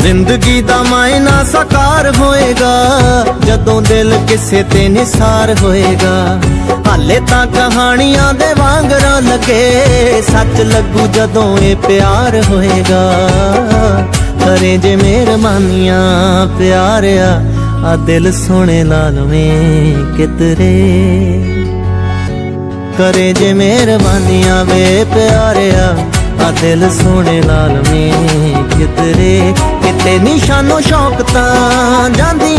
जिंदगी दा मायना साकार होएगा जदों दिल किसे ते निसार होएगा। हाले तां कहानियां दे वांगरा लगे, सच लगू जदों ये प्यार होएगा। करे जे मेहरबानियां प्यारिया आ दिल सोने लालवें कितरे। करे जे मेहरबानियां वे प्यारिया आ दिल सोने लालवें कितरे। किते निशानो शौक तां जांदी